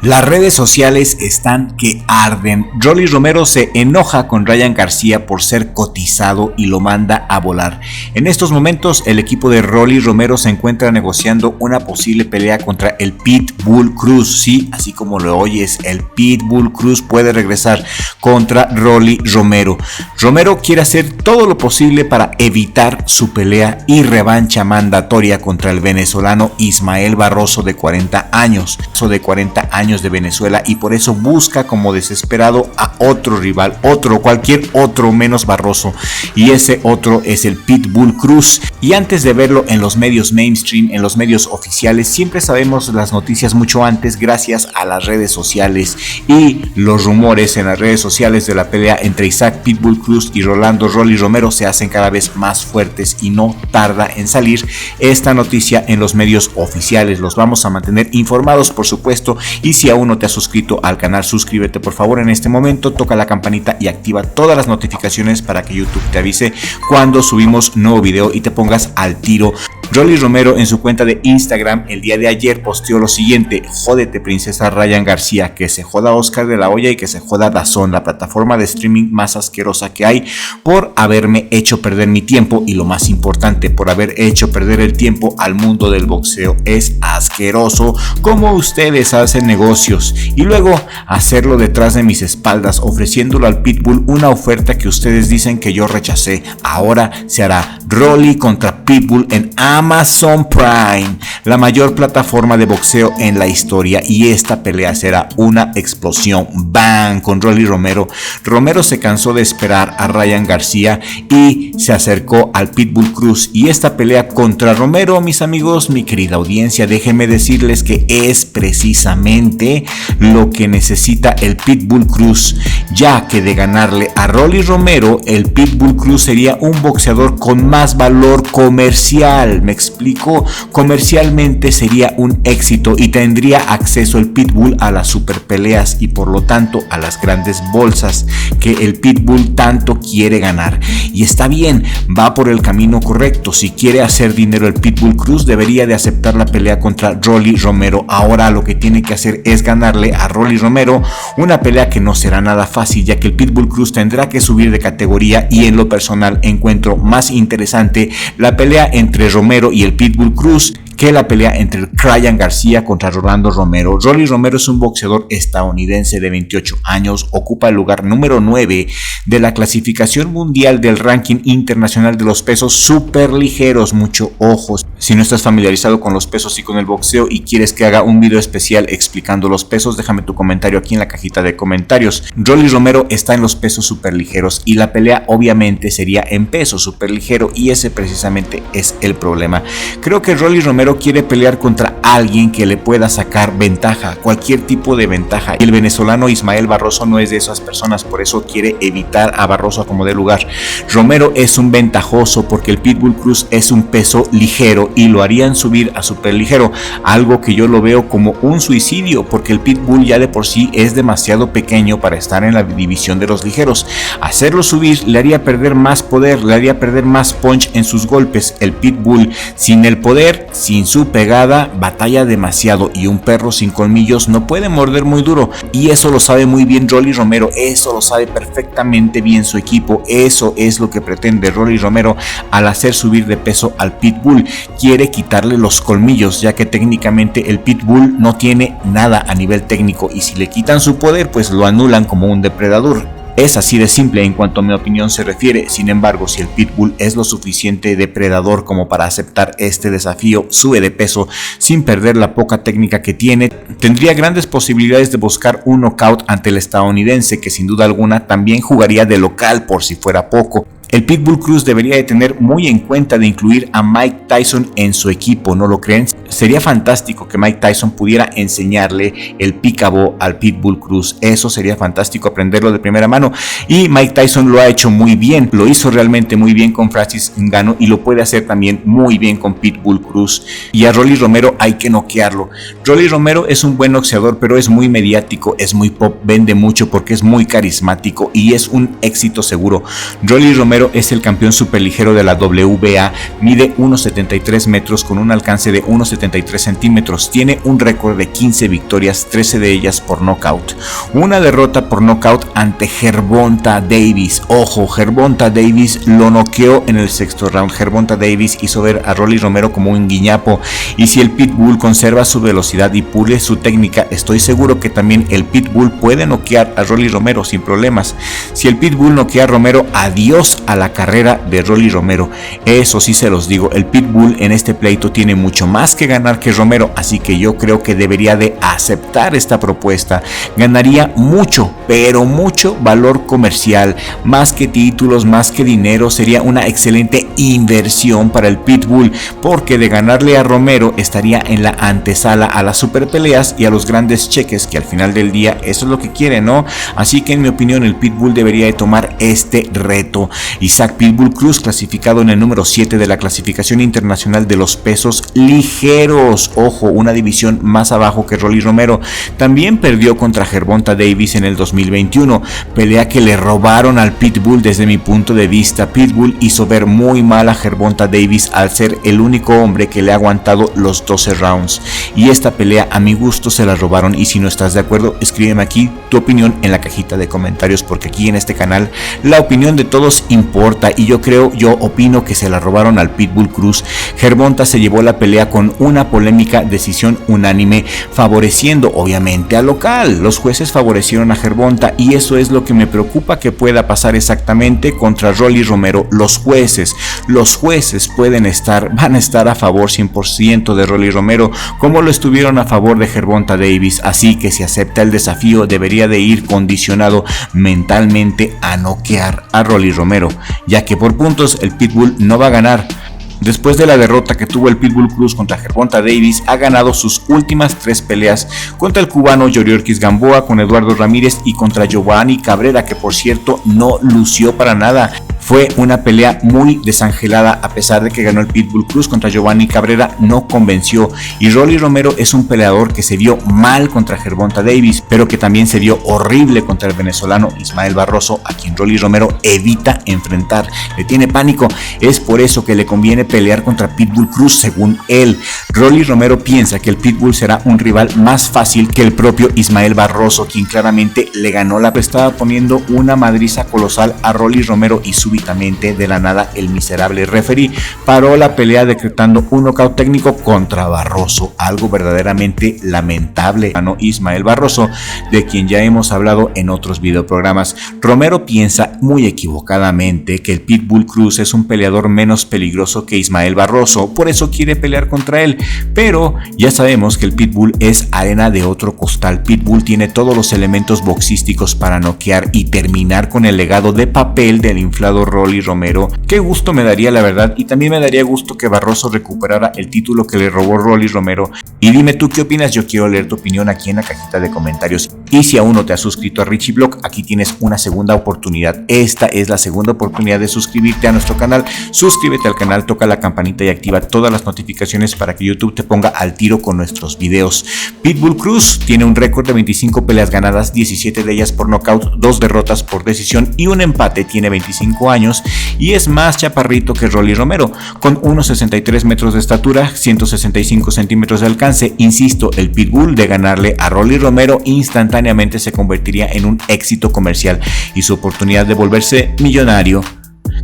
Las redes sociales están que arden. Rolly Romero se enoja con Ryan García por ser cotizado y lo manda a volar. En estos momentos el equipo de Rolly Romero se encuentra negociando una posible pelea contra el Pitbull Cruz. Sí, así como lo oyes, el Pitbull Cruz puede regresar contra Rolly Romero. Romero quiere hacer todo lo posible para evitar su pelea y revancha mandatoria contra el venezolano Ismael Barroso de 40 años. De Venezuela, y por eso busca como desesperado a otro rival, cualquier otro menos Barroso, y ese otro es el Pitbull Cruz. Y antes de verlo en los medios mainstream, en los medios oficiales, siempre sabemos las noticias mucho antes gracias a las redes sociales, y los rumores en las redes sociales de la pelea entre Isaac Pitbull Cruz y Rolando Rolly Romero se hacen cada vez más fuertes, y no tarda en salir esta noticia en los medios oficiales. Los vamos a mantener informados, por supuesto, y si aún no te has suscrito al canal, suscríbete por favor en este momento, toca la campanita y activa todas las notificaciones para que YouTube te avise cuando subimos nuevo video y te pongas al tiro. Rolly Romero en su cuenta de Instagram el día de ayer posteó lo siguiente: jódete princesa Ryan García, que se joda Oscar de la Hoya y que se joda DAZN, la plataforma de streaming más asquerosa que hay, por haberme hecho perder mi tiempo, y lo más importante, por haber hecho perder el tiempo al mundo del boxeo. Es asqueroso cómo ustedes hacen negocios y luego hacerlo detrás de mis espaldas, ofreciéndolo al Pitbull una oferta que ustedes dicen que yo rechacé. Ahora se hará Rolly contra Pitbull en Amazon Prime, la mayor plataforma de boxeo en la historia, y esta pelea será una explosión. ¡Bang! Con Rolly Romero. Romero se cansó de esperar a Ryan García y se acercó al Pitbull Cruz, y esta pelea contra Romero, mis amigos, mi querida audiencia, déjenme decirles que es precisamente lo que necesita el Pitbull Cruz, ya que de ganarle a Rolly Romero, el Pitbull Cruz sería un boxeador con más valor comercial. ¿Me explico? Comercialmente sería un éxito y tendría acceso el Pitbull a las super peleas y por lo tanto a las grandes bolsas que el Pitbull tanto quiere ganar. Y está bien, va por el camino correcto. Si quiere hacer dinero el Pitbull Cruz, debería de aceptar la pelea contra Rolly Romero. Ahora lo que tiene que hacer es ganarle a Rolly Romero, una pelea que no será nada fácil, ya que el Pitbull Cruz tendrá que subir de categoría, y en lo personal encuentro más interesante la pelea entre Romero y el Pitbull Cruz que la pelea entre Ryan García contra Rolando Romero. Rolly Romero es un boxeador estadounidense de 28 años, ocupa el lugar número 9 de la clasificación mundial del ranking internacional de los pesos superligeros. Mucho ojo, si no estás familiarizado con los pesos y con el boxeo y quieres que haga un video especial explicando los pesos, déjame tu comentario aquí en la cajita de comentarios. Rolly Romero está en los pesos superligeros y la pelea obviamente sería en peso superligero, y ese precisamente es el problema. Creo que Rolly Romero quiere pelear contra alguien que le pueda sacar ventaja, cualquier tipo de ventaja, y el venezolano Ismael Barroso no es de esas personas, por eso quiere evitar a Barroso a como dé lugar. Romero es un ventajoso porque el Pitbull Cruz es un peso ligero y lo harían subir a superligero, algo que yo lo veo como un suicidio, porque el Pitbull ya de por sí es demasiado pequeño para estar en la división de los ligeros. Hacerlo subir le haría perder más poder, le haría perder más punch en sus golpes. El Pitbull sin el poder, sin su pegada, batalla demasiado, y un perro sin colmillos no puede morder muy duro, y eso lo sabe muy bien Rolly Romero, eso lo sabe perfectamente bien su equipo. Eso es lo que pretende Rolly Romero al hacer subir de peso al Pitbull. Quiere quitarle los colmillos, ya que técnicamente el Pitbull no tiene nada a nivel técnico, y si le quitan su poder pues lo anulan como un depredador. Es así de simple en cuanto a mi opinión se refiere. Sin embargo, si el Pitbull es lo suficiente depredador como para aceptar este desafío, sube de peso sin perder la poca técnica que tiene, tendría grandes posibilidades de buscar un knockout ante el estadounidense, que sin duda alguna también jugaría de local por si fuera poco. El Pitbull Cruz debería de tener muy en cuenta de incluir a Mike Tyson en su equipo, ¿no lo creen? Sería fantástico que Mike Tyson pudiera enseñarle el picabo al Pitbull Cruz. Eso sería fantástico, aprenderlo de primera mano, y Mike Tyson lo ha hecho muy bien, lo hizo realmente muy bien con Francis Ngannou y lo puede hacer también muy bien con Pitbull Cruz. Y a Rolly Romero hay que noquearlo. Rolly Romero es un buen boxeador, pero es muy mediático, es muy pop, vende mucho porque es muy carismático y es un éxito seguro. Rolly Romero Romero es el campeón superligero de la WBA, mide 1.73 metros con un alcance de 1.73 centímetros, tiene un récord de 15 victorias, 13 de ellas por nocaut, una derrota por nocaut ante Gervonta Davis. Ojo, Gervonta Davis lo noqueó en el sexto round. Gervonta Davis hizo ver a Rolly Romero como un guiñapo, y si el Pitbull conserva su velocidad y pule su técnica, estoy seguro que también el Pitbull puede noquear a Rolly Romero sin problemas. Si el Pitbull noquea a Romero, adiós a la carrera de Rolly Romero. Eso sí se los digo, el Pitbull en este pleito tiene mucho más que ganar que Romero, así que yo creo que debería de aceptar esta propuesta. Ganaría mucho, pero mucho valor comercial, más que títulos, más que dinero. Sería una excelente inversión para el Pitbull, porque de ganarle a Romero estaría en la antesala a las super peleas y a los grandes cheques, que al final del día eso es lo que quiere, ¿no? Así que en mi opinión el Pitbull debería de tomar este reto. Isaac Pitbull Cruz, clasificado en el número 7 de la clasificación internacional de los pesos ligeros, ojo, una división más abajo que Rolly Romero, también perdió contra Gervonta Davis en el 2021, pelea que le robaron al Pitbull desde mi punto de vista. Pitbull hizo ver muy mal a Gervonta Davis al ser el único hombre que le ha aguantado los 12 rounds, y esta pelea a mi gusto se la robaron. Y si no estás de acuerdo, escríbeme aquí tu opinión en la cajita de comentarios, porque aquí en este canal la opinión de todos importa, y yo opino que se la robaron al Pitbull Cruz. Gervonta se llevó la pelea con una polémica decisión unánime, favoreciendo obviamente al local. Los jueces favorecieron a Gervonta, y eso es lo que me preocupa que pueda pasar exactamente contra Rolly Romero. Los jueces van a estar a favor 100% de Rolly Romero, como lo estuvieron a favor de Gervonta Davis, así que si acepta el desafío debería de ir condicionado mentalmente a noquear a Rolly Romero, ya que por puntos el Pitbull no va a ganar. Después de la derrota que tuvo el Pitbull Cruz contra Gervonta Davis, ha ganado sus últimas 3 peleas contra el cubano Yoriorkis Gamboa, con Eduardo Ramírez y contra Giovanni Cabrera, que por cierto no lució para nada. Fue una pelea muy desangelada. A pesar de que ganó el Pitbull Cruz contra Giovanni Cabrera, no convenció, y Rolly Romero es un peleador que se vio mal contra Gervonta Davis, pero que también se vio horrible contra el venezolano Ismael Barroso, a quien Rolly Romero evita enfrentar, le tiene pánico. Es por eso que le conviene pelear contra Pitbull Cruz, según él. Rolly Romero piensa que el Pitbull será un rival más fácil que el propio Ismael Barroso, quien claramente le ganó la estaba poniendo una madriza colosal a Rolly Romero, y súbitamente de la nada el miserable referee paró la pelea decretando un nocaut técnico contra Barroso, algo verdaderamente lamentable. Ganó Ismael Barroso, de quien ya hemos hablado en otros videoprogramas. Romero piensa muy equivocadamente que el Pitbull Cruz es un peleador menos peligroso que Ismael Barroso, por eso quiere pelear contra él, pero ya sabemos que el Pitbull es arena de otro costal. Pitbull tiene todos los elementos boxísticos para noquear y terminar con el legado de papel del inflado Rolly Romero. Qué gusto me daría, la verdad, y también me daría gusto que Barroso recuperara el título que le robó Rolly Romero. Y dime tú qué opinas, yo quiero leer tu opinión aquí en la cajita de comentarios. Y si aún no te has suscrito a Richie Blog, aquí tienes una segunda oportunidad. Esta es la segunda oportunidad de suscribirte a nuestro canal. Suscríbete al canal, toca la campanita y activa todas las notificaciones para que YouTube te ponga al tiro con nuestros videos. Pitbull Cruz tiene un récord de 25 peleas ganadas, 17 de ellas por nocaut, 2 derrotas por decisión y un empate. Tiene 25 años y es más chaparrito que Rolly Romero, con 1.63 metros de estatura, 165 centímetros de alcance. Insisto, el Pitbull de ganarle a Rolly Romero instantáneamente se convertiría en un éxito comercial y su oportunidad de volverse millonario.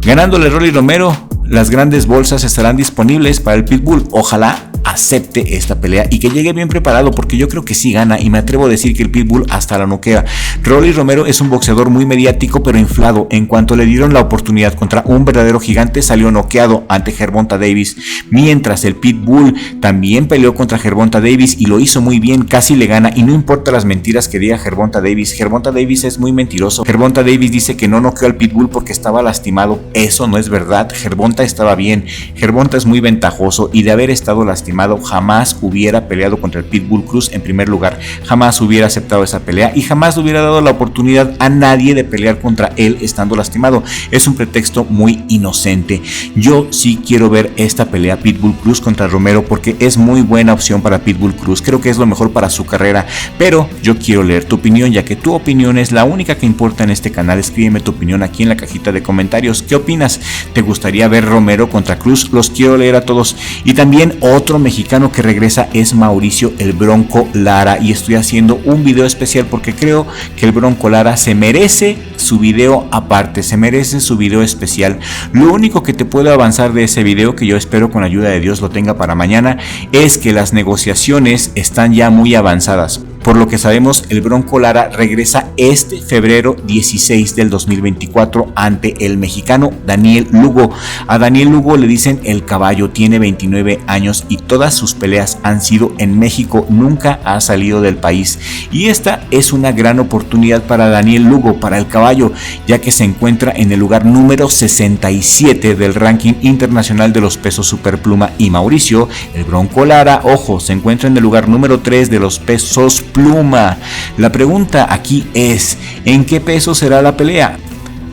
Ganándole Rolly Romero, las grandes bolsas estarán disponibles para el Pitbull. Ojalá acepte esta pelea y que llegue bien preparado, porque yo creo que sí gana, y me atrevo a decir que el Pitbull hasta la noquea. Rolly Romero es un boxeador muy mediático pero inflado. En cuanto le dieron la oportunidad contra un verdadero gigante, salió noqueado ante Gervonta Davis, mientras el Pitbull también peleó contra Gervonta Davis y lo hizo muy bien, casi le gana, y no importa las mentiras que diga Gervonta Davis. Gervonta Davis es muy mentiroso. Gervonta Davis dice que no noqueó al Pitbull porque estaba lastimado. Eso no es verdad. Gervonta estaba bien. Gervonta es muy ventajoso, y de haber estado lastimado lastimado, jamás hubiera peleado contra el Pitbull Cruz en primer lugar, jamás hubiera aceptado esa pelea y jamás le hubiera dado la oportunidad a nadie de pelear contra él estando lastimado. Es un pretexto muy inocente. Yo sí quiero ver esta pelea Pitbull Cruz contra Romero porque es muy buena opción para Pitbull Cruz, creo que es lo mejor para su carrera, pero yo quiero leer tu opinión, ya que tu opinión es la única que importa en este canal. Escríbeme tu opinión aquí en la cajita de comentarios. ¿Qué opinas? ¿Te gustaría ver Romero contra Cruz? Los quiero leer a todos. Y también otro mexicano que regresa es Mauricio el Bronco Lara, y estoy haciendo un video especial porque creo que el Bronco Lara se merece su video aparte, se merece su video especial. Lo único que te puedo avanzar de ese video, que yo espero con la ayuda de Dios lo tenga para mañana, es que las negociaciones están ya muy avanzadas. Por lo que sabemos, el Bronco Lara regresa este febrero 16 del 2024 ante el mexicano Daniel Lugo. A Daniel Lugo le dicen el caballo, tiene 29 años y todas sus peleas han sido en México, nunca ha salido del país. Y esta es una gran oportunidad para Daniel Lugo, para el caballo, ya que se encuentra en el lugar número 67 del ranking internacional de los pesos superpluma, y Mauricio, el Bronco Lara, ojo, se encuentra en el lugar número 3 de los pesos pluma. La pregunta aquí es, ¿en qué peso será la pelea?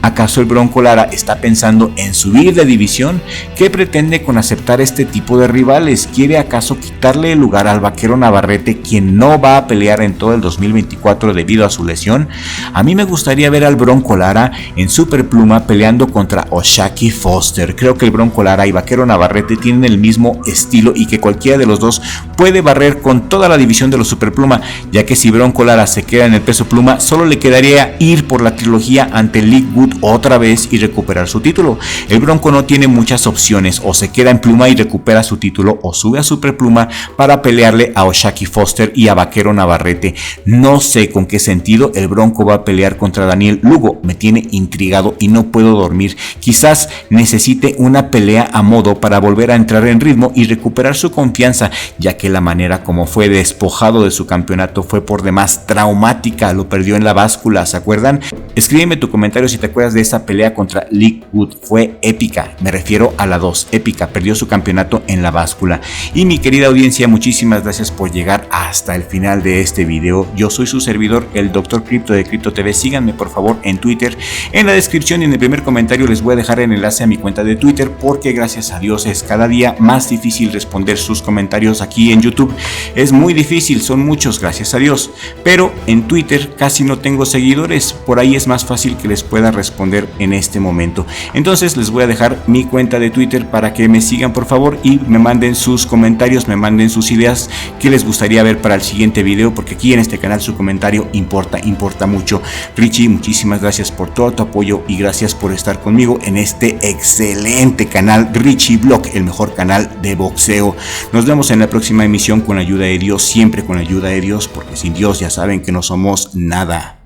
¿Acaso el Bronco Lara está pensando en subir de división? ¿Qué pretende con aceptar este tipo de rivales? ¿Quiere acaso quitarle el lugar al Vaquero Navarrete, quien no va a pelear en todo el 2024 debido a su lesión? A mí me gustaría ver al Bronco Lara en superpluma peleando contra O'Shaquie Foster. Creo que el Bronco Lara y Vaquero Navarrete tienen el mismo estilo y que cualquiera de los dos puede barrer con toda la división de los superpluma, ya que si Bronco Lara se queda en el peso pluma, solo le quedaría ir por la trilogía ante League Wood otra vez y recuperar su título. El Bronco no tiene muchas opciones, o se queda en pluma y recupera su título, o sube a superpluma para pelearle a O'Shaquie Foster y a Vaquero Navarrete. No sé con qué sentido el Bronco va a pelear contra Daniel Lugo, me tiene intrigado y no puedo dormir. Quizás necesite una pelea a modo para volver a entrar en ritmo y recuperar su confianza, ya que la manera como fue despojado de su campeonato fue por demás traumática, lo perdió en la báscula, ¿se acuerdan? Escríbeme tu comentario si te acuerdas de esa pelea contra League Wood, fue épica, me refiero a la 2, épica, perdió su campeonato en la báscula. Y mi querida audiencia, muchísimas gracias por llegar hasta el final de este video. Yo soy su servidor, el Dr. Crypto de Crypto TV. Síganme por favor en Twitter. En la descripción y en el primer comentario les voy a dejar el enlace a mi cuenta de Twitter, porque gracias a Dios es cada día más difícil responder sus comentarios aquí en YouTube. Es muy difícil, son muchos, gracias a Dios, pero en Twitter casi no tengo seguidores, por ahí es más fácil que les pueda responder en este momento. Entonces les voy a dejar mi cuenta de Twitter para que me sigan por favor y me manden sus comentarios, me manden sus ideas que les gustaría ver para el siguiente video, porque aquí en este canal su comentario importa mucho. Richie, muchísimas gracias por todo tu apoyo y gracias por estar conmigo en este excelente canal Richie Blog, el mejor canal de boxeo. Nos vemos en la próxima emisión con la ayuda de Dios, siempre con la ayuda de Dios, porque sin Dios ya saben que no somos nada.